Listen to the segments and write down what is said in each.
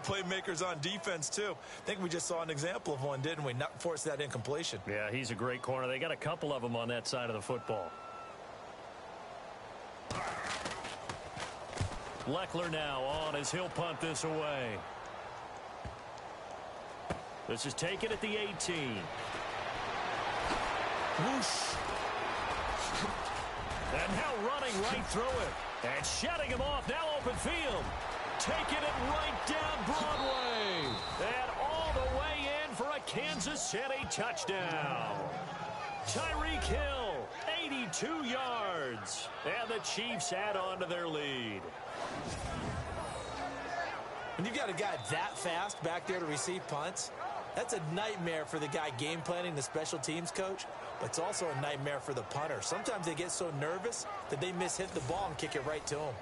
playmakers on defense, too. I think we just saw an example of one, didn't we? Not force that incompletion. Yeah, he's a great corner. They got a couple of them on that side of the football. Leckler now on as he'll punt this away. This is taken at the 18. Whoosh. And now running right through it. And shutting him off. Now open field. Taking it right down Broadway. And all the way in for a Kansas City touchdown. Tyreek Hill, 82 yards. And the Chiefs add on to their lead. When you've got a guy that fast back there to receive punts, that's a nightmare for the guy game planning, the special teams coach, but it's also a nightmare for the punter. Sometimes they get so nervous that they mishit the ball and kick it right to him.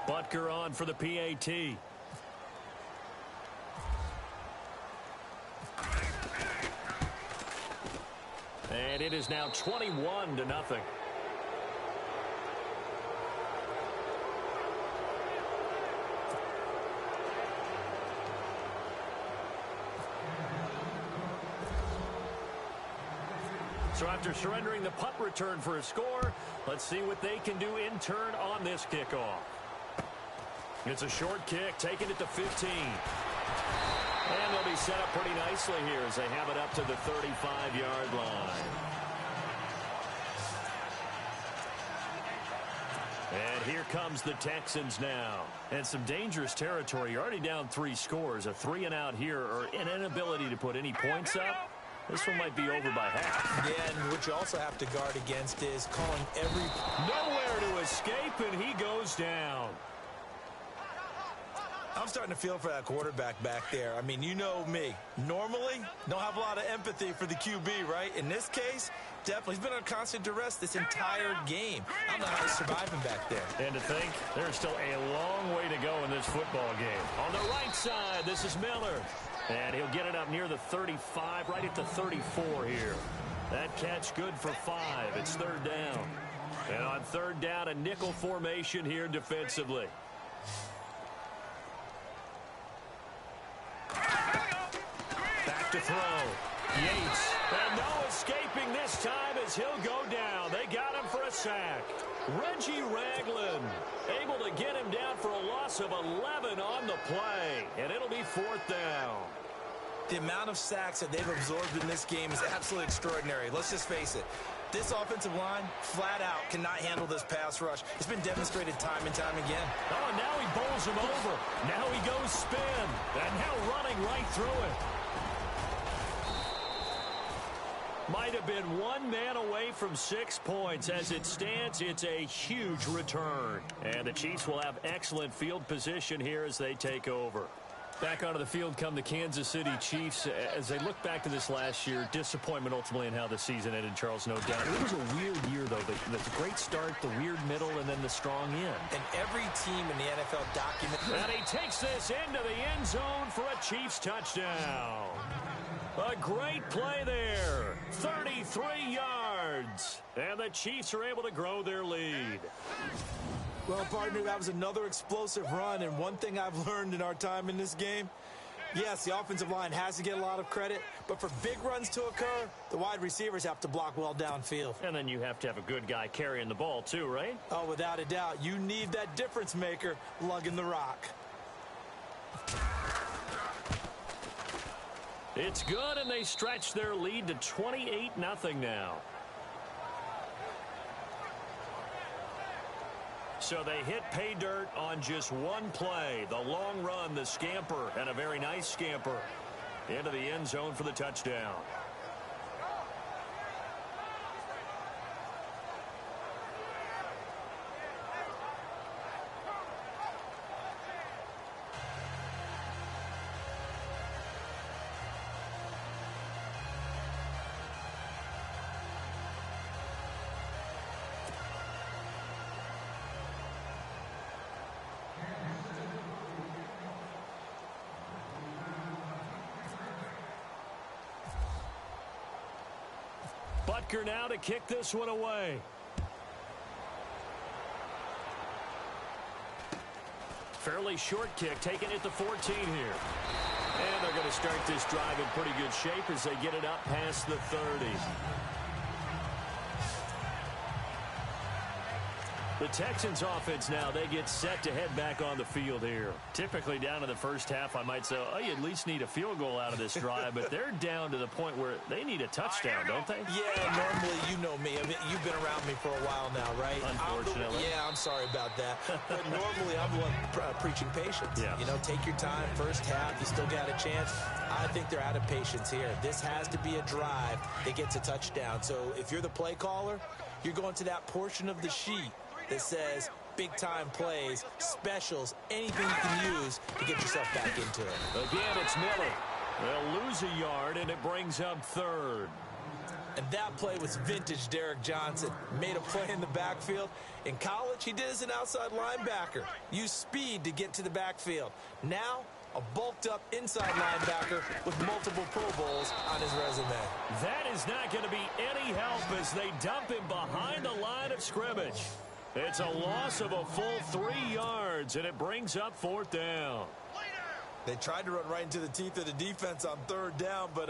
Butker on for the PAT. And it is now 21-0. So after surrendering the punt return for a score, let's see what they can do in turn on this kickoff. It's a short kick, taking it to 15. And they'll be set up pretty nicely here as they have it up to the 35-yard line. And here comes the Texans now. And some dangerous territory. You're already down 3 scores. A 3-and-out here, or an inability to put any points up. This one might be over by half. Yeah, and what you also have to guard against is calling every... Nowhere to escape, and he goes down. I'm starting to feel for that quarterback back there. I mean, you know me. Normally, don't have a lot of empathy for the QB, right? In this case, definitely. He's been under constant duress this entire game. I don't know how he's surviving back there. And to think, there's still a long way to go in this football game. On the right side, this is Miller. And he'll get it up near the 35, right at the 34 here. That catch good for 5. It's 3rd down. And on 3rd down, a nickel formation here defensively. Back to throw. Yates. And no escaping this time as he'll go down. They got him for a sack. Reggie Ragland able to get him down for a loss of 11 on the play. And it'll be 4th down. The amount of sacks that they've absorbed in this game is absolutely extraordinary. Let's just face it. This offensive line, flat out, cannot handle this pass rush. It's been demonstrated time and time again. Oh, and now he bowls him over. Now he goes spin. And now running right through it. Might have been one man away from 6 points. As it stands, it's a huge return. And the Chiefs will have excellent field position here as they take over. Back onto the field come the Kansas City Chiefs. As they look back to this last year, disappointment ultimately in how the season ended, Charles, no doubt. It was a weird year, though. The great start, the weird middle, and then the strong end. And every team in the NFL document... And he takes this into the end zone for a Chiefs touchdown. A great play there. 33 yards. And the Chiefs are able to grow their lead. Well, partner, that was another explosive run, and one thing I've learned in our time in this game, yes, the offensive line has to get a lot of credit, but for big runs to occur, the wide receivers have to block well downfield. And then you have to have a good guy carrying the ball too, right? Oh, without a doubt. You need that difference maker lugging the rock. It's good, and they stretch their lead to 28-0 now. So they hit pay dirt on just one play. The long run, the scamper, and a very nice scamper into the end zone for the touchdown. Butker now to kick this one away. Fairly short kick, taking it to 14 here. And they're going to start this drive in pretty good shape as they get it up past the 30. The Texans offense now, they get set to head back on the field here. Typically down in the first half, I might say, oh, you at least need a field goal out of this drive, but they're down to the point where they need a touchdown, don't they? Yeah, normally, you know me. I mean, you've been around me for a while now, right? Unfortunately. I'm sorry about that. But normally, I'm the one preaching patience. Yeah. You know, take your time. First half, you still got a chance. I think they're out of patience here. This has to be a drive that gets a touchdown. So if you're the play caller, you're going to that portion of the sheet that says big-time plays, specials, anything you can use to get yourself back into it. Again, it's Miller. They'll lose a yard, and it brings up third. And that play was vintage Derek Johnson. Made a play in the backfield. In college, he did as an outside linebacker. Used speed to get to the backfield. Now, a bulked-up inside linebacker with multiple Pro Bowls on his resume. That is not going to be any help as they dump him behind the line of scrimmage. It's a loss of a full 3 yards, and it brings up fourth down. They tried to run right into the teeth of the defense on third down, but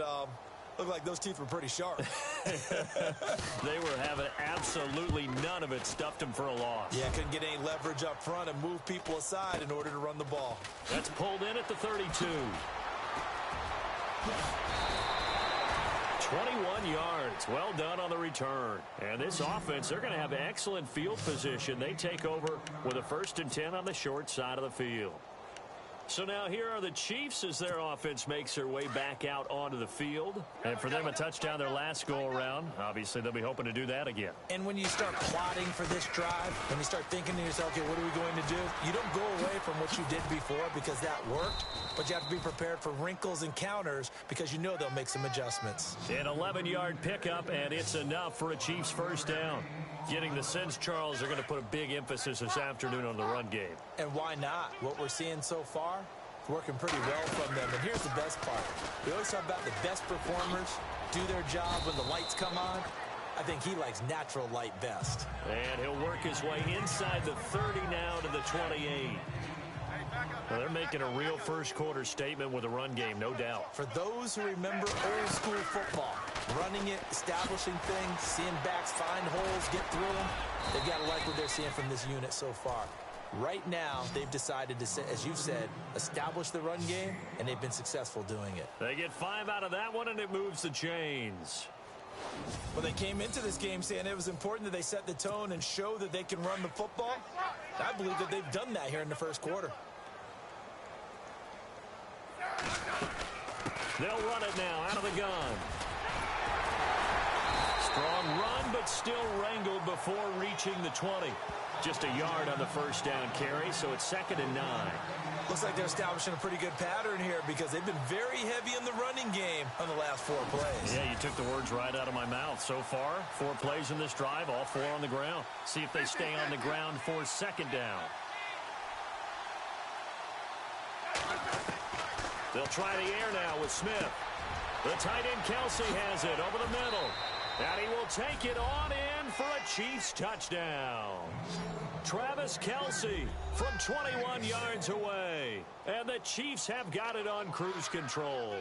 looked like those teeth were pretty sharp. They were having absolutely none of it, stuffed them for a loss. Yeah, couldn't get any leverage up front and move people aside in order to run the ball. That's pulled in at the 32. 21 yards. Well done on the return. And this offense, they're going to have excellent field position. They take over with a 1st and 10 on the short side of the field. So now here are the Chiefs as their offense makes their way back out onto the field. And for them, a touchdown their last go-around. Obviously, they'll be hoping to do that again. And when you start plotting for this drive, when you start thinking to yourself, okay, what are we going to do? You don't go away from what you did before because that worked, but you have to be prepared for wrinkles and counters because you know they'll make some adjustments. An 11-yard pickup, and it's enough for a Chiefs first down. Getting the sense, Charles, they're going to put a big emphasis this afternoon on the run game. And why not? What we're seeing so far, working pretty well from them. And here's the best part. We always talk about the best performers do their job when the lights come on. I think he likes natural light best. And he'll work his way inside the 30 now to the 28. Well, they're making a real first-quarter statement with a run game, no doubt. For those who remember old-school football, running it, establishing things, seeing backs find holes, get through them, they've got to like what they're seeing from this unit so far. Right now, they've decided to, as you said, establish the run game, and they've been successful doing it. They get 5 out of that one, and it moves the chains. Well, they came into this game saying it was important that they set the tone and show that they can run the football. I believe that they've done that here in the first quarter. They'll run it now out of the gun. Strong run, but still wrangled before reaching the 20. Just a yard on the first down carry, so it's 2nd and 9. Looks like they're establishing a pretty good pattern here because they've been very heavy in the running game on the last 4 plays. Yeah, you took the words right out of my mouth. So far, 4 plays in this drive, all 4 on the ground. See if they stay on the ground for 2nd down. They'll try the air now with Smith. The tight end Kelsey has it over the middle. And he will take it on in for a Chiefs touchdown. Travis Kelsey from 21 yards away. And the Chiefs have got it on cruise control.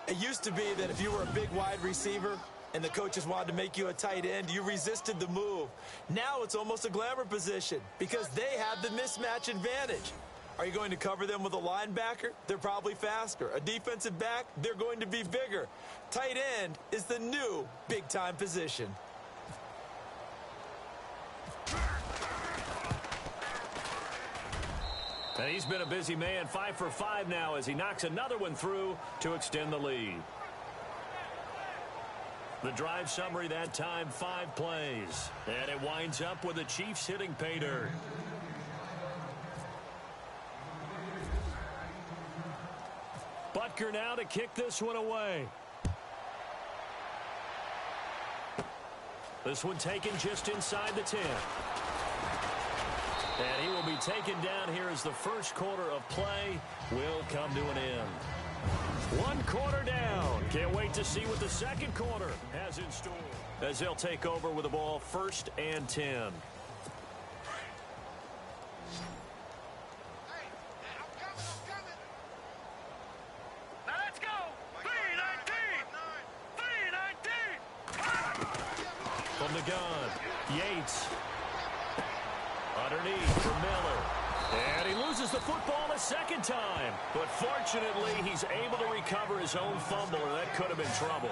It used to be that if you were a big wide receiver and the coaches wanted to make you a tight end, you resisted the move. Now it's almost a glamour position because they have the mismatch advantage. Are you going to cover them with a linebacker? They're probably faster. A defensive back? They're going to be bigger. Tight end is the new big-time position. And he's been a busy man, 5 for 5 now as he knocks another one through to extend the lead. The drive summary that time, 5 plays. And it winds up with the Chiefs hitting pay dirt. Butker now to kick this one away. This one taken just inside the 10. And he will be taken down here as the first quarter of play will come to an end. 1 quarter down. Can't wait to see what the second quarter has in store as they'll take over with the ball 1st and 10. gun. Yates. Underneath for Miller. And he loses the football a second time. But fortunately, he's able to recover his own fumble, or that could have been trouble.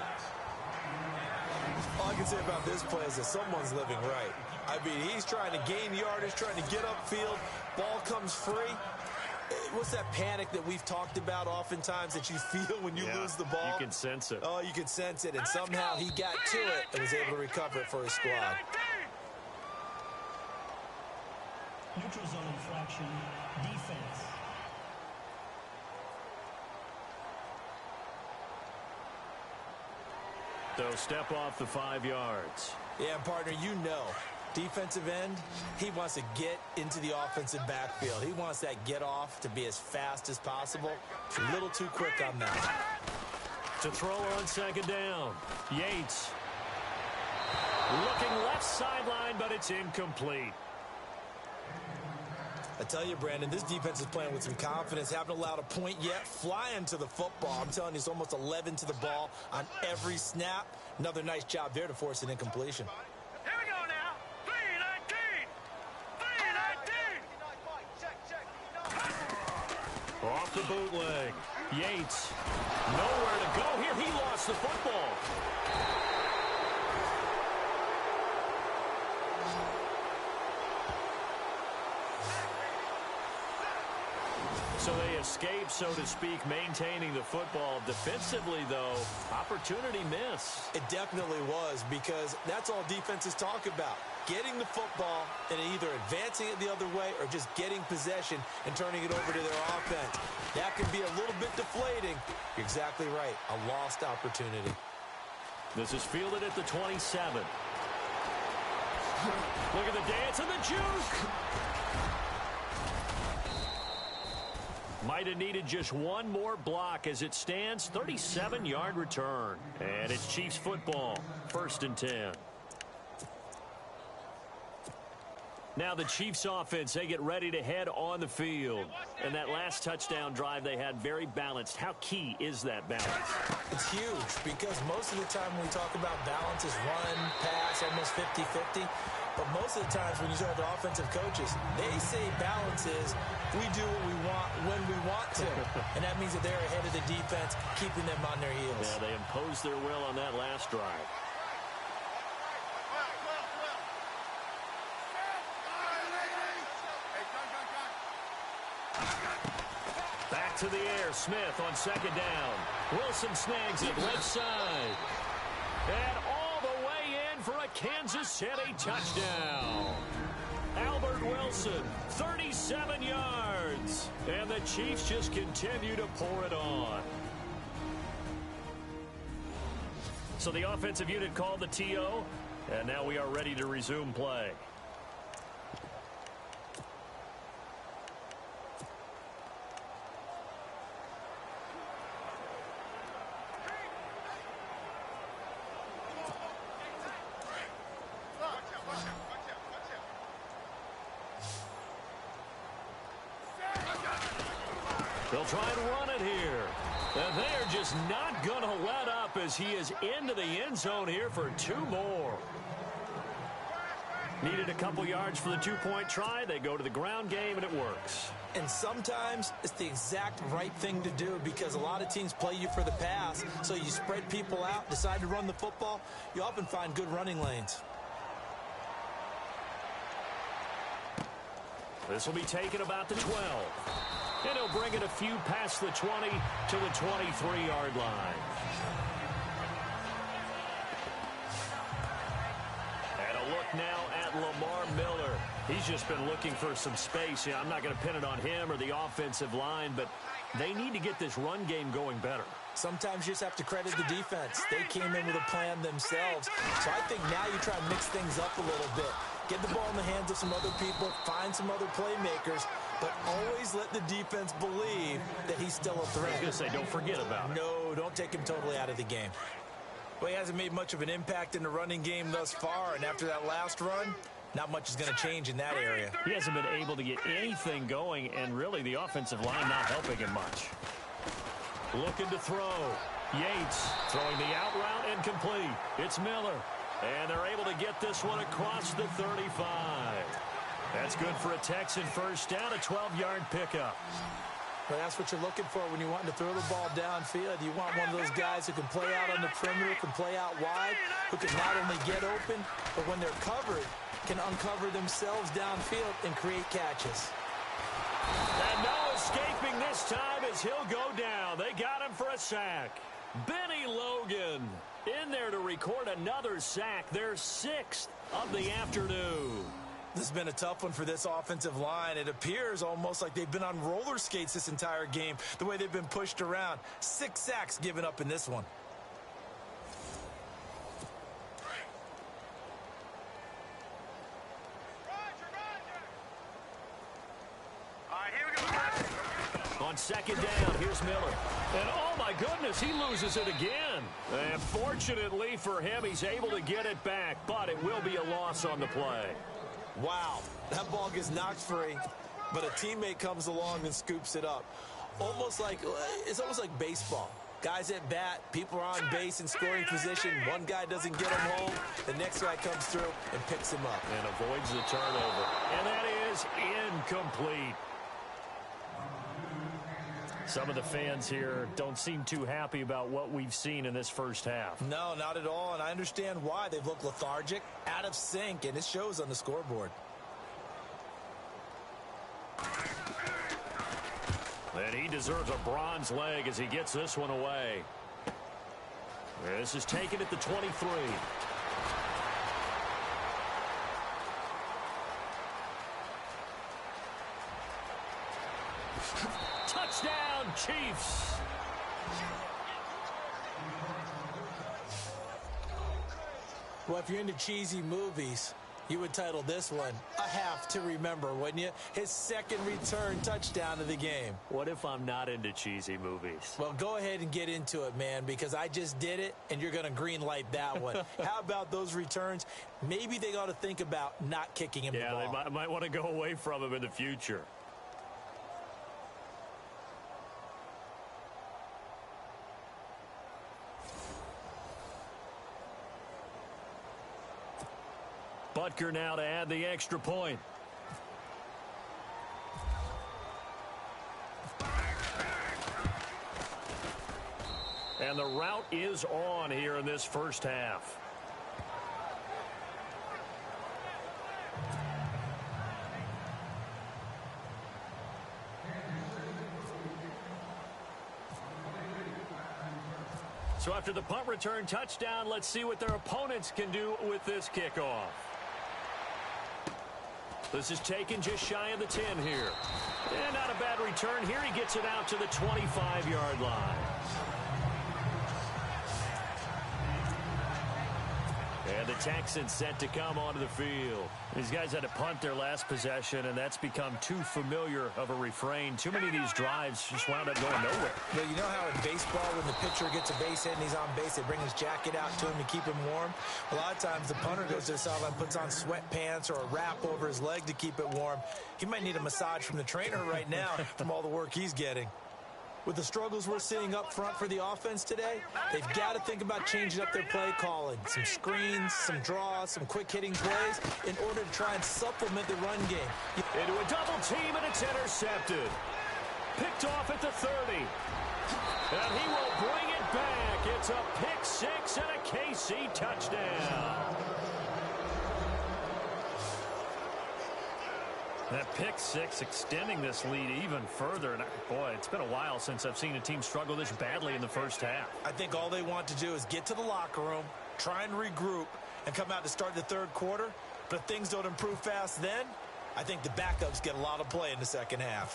All I can say about this play is that someone's living right. I mean, he's trying to gain yardage, trying to get upfield. Ball comes free. What's that panic that we've talked about oftentimes that you feel when you lose the ball? You can sense it. Oh, you can sense it. And somehow he got to it and was able to recover it for his squad. Neutral zone infraction, defense. So step off the 5 yards. Yeah, partner, you know, defensive end, he wants to get into the offensive backfield. He wants that get off to be as fast as possible. It's a little too quick on that. To throw on second down. Yates. Looking left sideline, but it's incomplete. I tell you, Brandon, this defense is playing with some confidence. Haven't allowed a point yet. Flying to the football. I'm telling you, it's almost 11 to the ball on every snap. Another nice job there to force an incompletion. Here we go now. 3-19. Off the bootleg. Yates. Nowhere to go here. He lost the football. So they escape, so to speak, maintaining the football. Defensively, though, opportunity miss. It definitely was, because that's all defenses talk about. Getting the football and either advancing it the other way or just getting possession and turning it over to their offense. That can be a little bit deflating. You're exactly right. A lost opportunity. This is fielded at the 27. Look at the dance and the juke. Might have needed just one more block. As it stands, 37-yard return. And it's Chiefs football, 1st and 10. Now the Chiefs offense, they get ready to head on the field. And that last touchdown drive they had, very balanced. How key is that balance? It's huge, because most of the time when we talk about balance is run, pass, almost 50-50. But most of the times when you talk to offensive coaches, they say balance is we do what we want when we want to. And that means that they're ahead of the defense, keeping them on their heels. Yeah, they imposed their will on that last drive. Back to the air. Smith on second down. Wilson snags it left side. And all the way in for a Kansas City touchdown. Albert Wilson, 37 yards. And the Chiefs just continue to pour it on. So the offensive unit called the TO. And now we are ready to resume play. They'll try and run it here. And they're just not going to let up as he is into the end zone here for 2 more. Needed a couple yards for the 2-point try. They go to the ground game, and it works. And sometimes it's the exact right thing to do, because a lot of teams play you for the pass. So you spread people out, decide to run the football. You often find good running lanes. This will be taken about the 12. And he'll bring it a few past the 20 to the 23-yard line. And a look now at Lamar Miller. He's just been looking for some space. Yeah, I'm not going to pin it on him or the offensive line, but they need to get this run game going better. Sometimes you just have to credit the defense. They came in with a plan themselves. So I think now you try and mix things up a little bit. Get the ball in the hands of some other people, find some other playmakers, but always let the defense believe that he's still a threat. I was going to say, don't forget about it. No, don't take him totally out of the game. Well, he hasn't made much of an impact in the running game thus far, and after that last run, not much is going to change in that area. He hasn't been able to get anything going, and really the offensive line not helping him much. Looking to throw. Yates throwing the out route incomplete. It's Miller. And they're able to get this one across the 35. That's good for a Texan first down, a 12-yard pickup. Well, that's what you're looking for when you want to throw the ball downfield. You want one of those guys who can play out on the perimeter, can play out wide, who can not only get open, but when they're covered, can uncover themselves downfield and create catches. And no escaping this time as he'll go down. They got him for a sack. Benny Logan in there to record another sack, their 6th of the afternoon. This has been a tough one for this offensive line. It appears almost like they've been on roller skates this entire game, the way they've been pushed around. 6 sacks given up in this one. On second down, here's Miller. And oh my goodness, he loses it again. And fortunately for him, he's able to get it back, but it will be a loss on the play. Wow, that ball gets knocked free, but a teammate comes along and scoops it up. It's almost like baseball. Guys at bat, people are on base in scoring position. One guy doesn't get him home. The next guy comes through and picks him up. And avoids the turnover. And that is incomplete. Some of the fans here don't seem too happy about what we've seen in this first half. No, not at all, and I understand why. They've looked lethargic, out of sync, and it shows on the scoreboard. And he deserves a bronze leg as he gets this one away. This is taken at the 23. Touchdown, Chiefs. Well, if you're into cheesy movies, you would title this one A Half to Remember, wouldn't you? His second return touchdown of the game. What if I'm not into cheesy movies? Well, go ahead and get into it, man, because I just did it, and you're going to green light that one. How about those returns? Maybe they ought to think about not kicking him the ball. Yeah, they might want to go away from him in the future. Butker now to add the extra point. And the route is on here in this first half. So after the punt return touchdown, let's see what their opponents can do with this kickoff. This is taken just shy of the 10 here. And not a bad return here. He gets it out to the 25-yard line. And the Texans set to come onto the field. These guys had to punt their last possession, and that's become too familiar of a refrain. Too many of these drives just wound up going nowhere. But you know how in baseball, when the pitcher gets a base hit and he's on base, they bring his jacket out to him to keep him warm? A lot of times the punter goes to the sideline, puts on sweatpants or a wrap over his leg to keep it warm. He might need a massage from the trainer right now from all the work he's getting. With the struggles we're seeing up front for the offense today, they've got to think about changing up their play calling. Some screens, some draws, some quick-hitting plays in order to try and supplement the run game. Into a double team, and it's intercepted. Picked off at the 30. And he will bring it back. It's a pick six and a KC touchdown. That pick six extending this lead even further. And boy, it's been a while since I've seen a team struggle this badly in the first half. I think all they want to do is get to the locker room, try and regroup, and come out to start the third quarter. But if things don't improve fast then, I think the backups get a lot of play in the second half.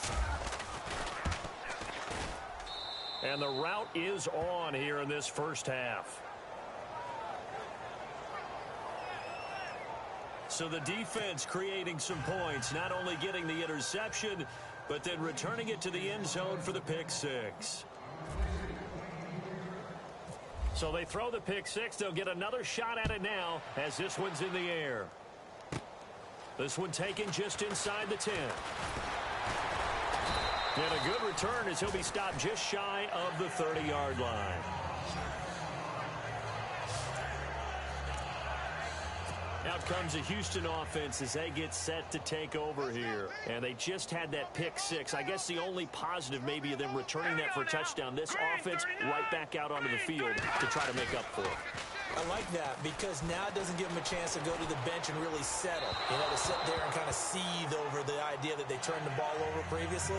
And the route is on here in this first half. So the defense creating some points, not only getting the interception, but then returning it to the end zone for the pick six. So they throw the pick six. They'll get another shot at it now as this one's in the air. This one taken just inside the 10. And a good return as he'll be stopped just shy of the 30-yard line. Out comes the Houston offense as they get set to take over here. And they just had that pick six. I guess the only positive maybe of them returning that for a touchdown. This offense right back out onto the field to try to make up for it. I like that because now it doesn't give them a chance to go to the bench and really settle. To sit there and kind of seethe over the idea that they turned the ball over previously.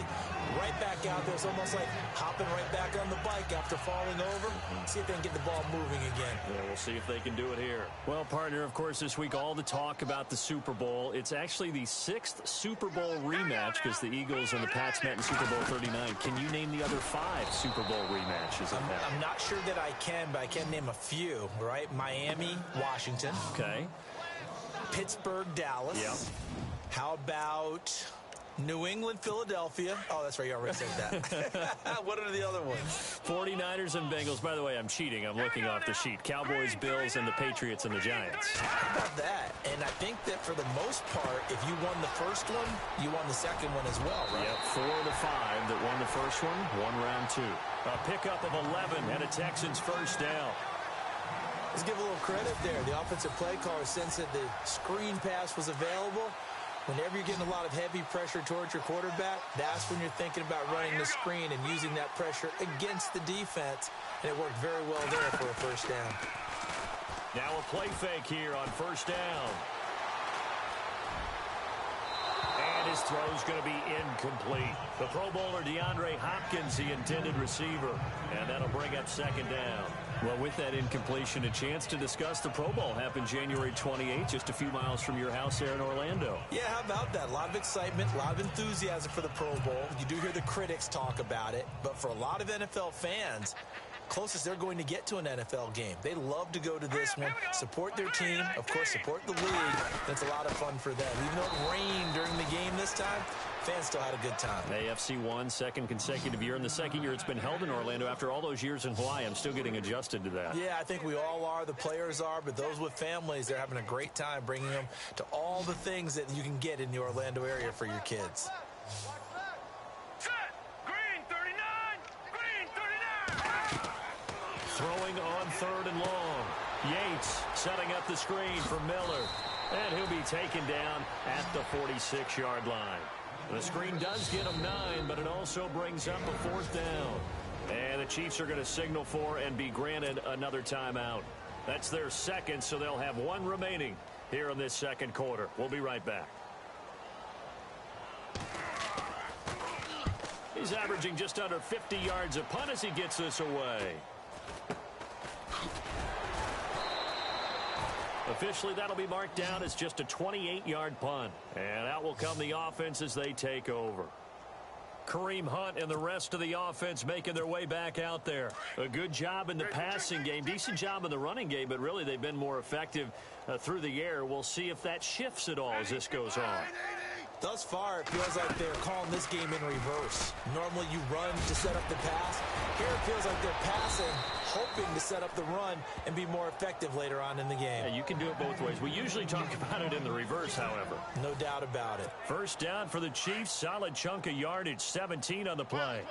Right back out there. It's almost like hopping right back on the bike after falling over. See if they can get the ball moving again. Yeah, we'll see if they can do it here. Well, partner, of course, this week all the talk about the Super Bowl. It's actually the 6th Super Bowl rematch because the Eagles and the Pats met in Super Bowl 39. Can you name the other 5 Super Bowl rematches? I'm not sure that I can, but I can name a few, right? Miami, Washington. Okay. Pittsburgh, Dallas. Yep. How about New England, Philadelphia? Oh, that's right. You already said that. What are the other ones? 49ers and Bengals. By the way, I'm cheating. I'm looking off the sheet. Cowboys, Bills, and the Patriots and the Giants. How about that? And I think that for the most part, if you won the first one, you won the second one as well, right? Yep, 4 of the 5 that won the first one, won round 2. A pickup of 11 and a Texans first down. Let's give a little credit there. The offensive play caller sensed that the screen pass was available. Whenever you're getting a lot of heavy pressure towards your quarterback, that's when you're thinking about running the screen and using that pressure against the defense. And it worked very well there for a first down. Now a play fake here on first down. And his throw's going to be incomplete. The Pro Bowler DeAndre Hopkins, the intended receiver. And that'll bring up second down. Well, with that incompletion, a chance to discuss the Pro Bowl happened January 28th, just a few miles from your house there in Orlando. Yeah, how about that? A lot of excitement, a lot of enthusiasm for the Pro Bowl. You do hear the critics talk about it, but for a lot of NFL fans, closest they're going to get to an NFL game. They love to go to this one, support their team, of course, support the league. That's a lot of fun for them. Even though it rained during the game this time, fans still had a good time. AFC won, second consecutive year, and the second year it's been held in Orlando after all those years in Hawaii. I'm still getting adjusted to that. Yeah, I think we all are. The players are, but those with families, they're having a great time bringing them to all the things that you can get in the Orlando area for your kids. Throwing on 3rd and long. Yates setting up the screen for Miller. And he'll be taken down at the 46-yard line. The screen does get him 9, but it also brings up a 4th down. And the Chiefs are going to signal for and be granted another timeout. That's their second, so they'll have 1 remaining here in this second quarter. We'll be right back. He's averaging just under 50 yards a punt as he gets this away. Officially, that'll be marked down as just a 28-yard punt. And out will come the offense as they take over. Kareem Hunt and the rest of the offense making their way back out there. A good job in the passing game, decent job in the running game, but really they've been more effective through the air. We'll see if that shifts at all as this goes on. Thus far, it feels like they're calling this game in reverse. Normally you run to set up the pass. Here it feels like they're passing, hoping to set up the run and be more effective later on in the game. Yeah, you can do it both ways. We usually talk about it in the reverse, however. No doubt about it. First down for the Chiefs. Solid chunk of yardage, 17 on the play.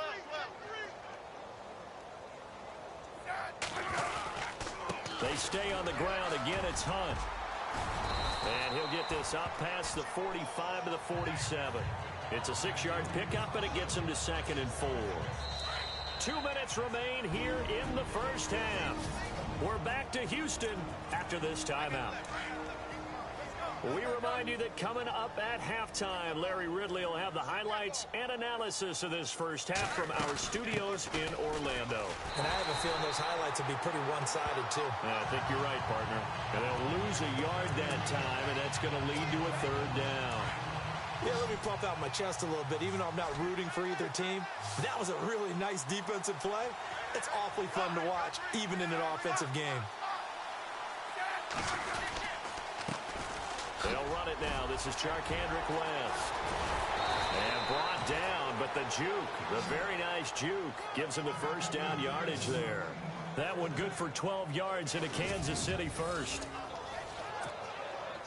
They stay on the ground. Again, it's Hunt. And he'll get this up past the 45 to the 47. It's a 6-yard pickup, and it gets him to 2nd and 4. 2 minutes remain here in the first half. We're back to Houston after this timeout. We remind you that coming up at halftime, Larry Ridley will have the highlights and analysis of this first half from our studios in Orlando. And I have a feeling those highlights will be pretty one-sided, too. I think you're right, partner. And they'll lose a yard that time, and that's going to lead to a 3rd down. Yeah, let me pump out my chest a little bit. Even though I'm not rooting for either team, that was a really nice defensive play. It's awfully fun to watch, even in an offensive game. They'll run it now. This is Charkandrick West. And brought down, but the juke, the very nice juke, gives him the first down yardage there. That one good for 12 yards into Kansas City first.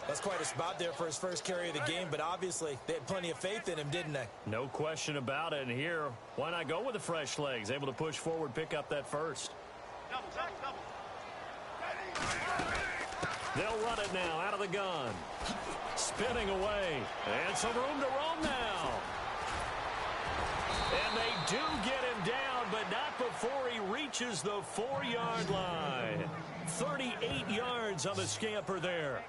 That's quite a spot there for his first carry of the game, but obviously they had plenty of faith in him, didn't they? No question about it. And here, why not go with the fresh legs? Able to push forward, pick up that first. They'll run it now out of the gun. Spinning away. And some room to roam now. And they do get him down, but not before he reaches the 4-yard line. 38 yards on the scamper there.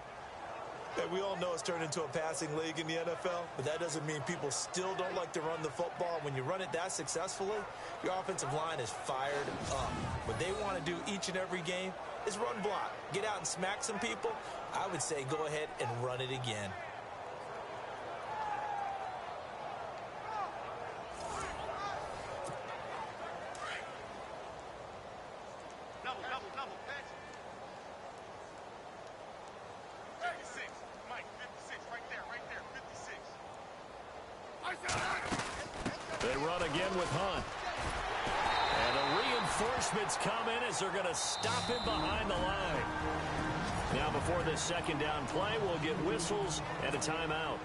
And we all know it's turned into a passing league in the NFL, but that doesn't mean people still don't like to run the football. When you run it that successfully, your offensive line is fired up. What they want to do each and every game is run block. Get out and smack some people. I would say go ahead and run it again. They run again with Hunt. And the reinforcements come in as they're going to stop him behind the line. Now before this second down play, we'll get whistles and a timeout,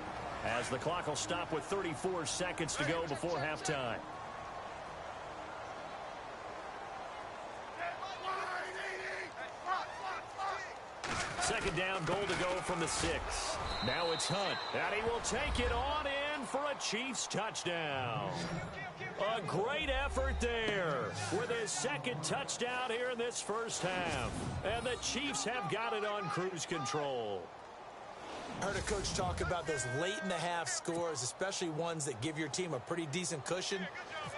as the clock will stop with 34 seconds to go before halftime. Second down, goal to go from the 6. Now it's Hunt, and he will take it on in for a Chiefs touchdown. A great effort there with his second touchdown here in this first half. And the Chiefs have got it on cruise control. I heard a coach talk about those late-in-the-half scores, especially ones that give your team a pretty decent cushion.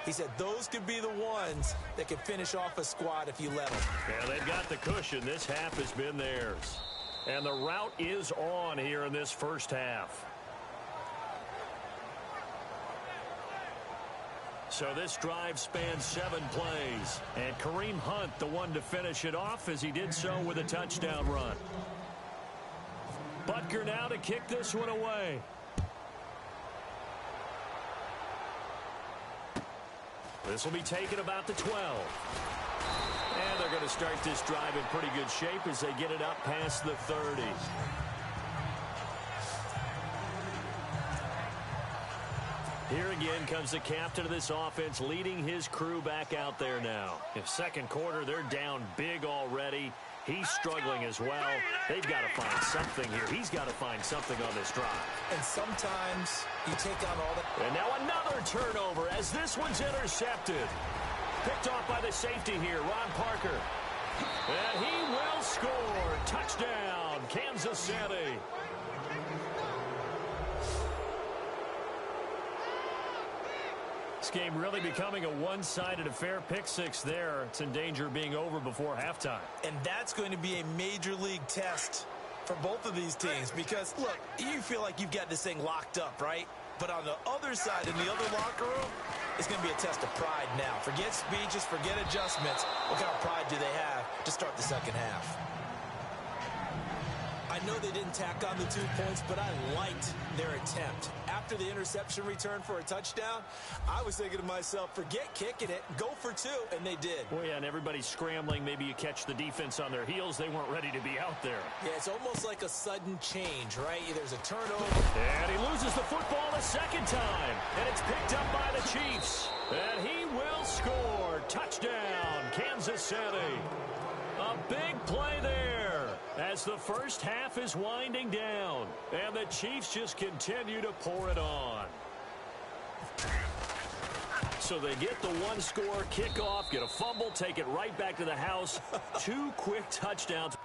He said those could be the ones that could finish off a squad if you let them. Yeah, they've got the cushion. This half has been theirs. And the route is on here in this first half. So this drive spans 7 plays. And Kareem Hunt, the one to finish it off, as he did so with a touchdown run. Butker now to kick this one away. This will be taken about the 12. And they're going to start this drive in pretty good shape as they get it up past the 30. Here again comes the captain of this offense, leading his crew back out there now. In second quarter, they're down big already. He's struggling as well. They've got to find something here. He's got to find something on this drive. And sometimes you take on all that. And now another turnover as this one's intercepted. Picked off by the safety here, Ron Parker. And he will score. Touchdown, Kansas City. This game really becoming a one-sided affair. Pick 6 there. It's in danger of being over before halftime. And that's going to be a major league test for both of these teams because, look, you feel like you've got this thing locked up, right? But on the other side, in the other locker room, it's going to be a test of pride now. Forget speeches, forget adjustments. What kind of pride do they have to start the second half? I know they didn't tack on the 2 points, but I liked their attempt. After the interception return for a touchdown, I was thinking to myself, forget kicking it, go for 2, and they did. Well, yeah, and everybody's scrambling. Maybe you catch the defense on their heels. They weren't ready to be out there. Yeah, it's almost like a sudden change, right? There's a turnover. And he loses the football a second time. And it's picked up by the Chiefs. And he will score. Touchdown, Kansas City. A big play there as the first half is winding down. And the Chiefs just continue to pour it on. So they get the 1-score kickoff, get a fumble, take it right back to the house. 2 quick touchdowns.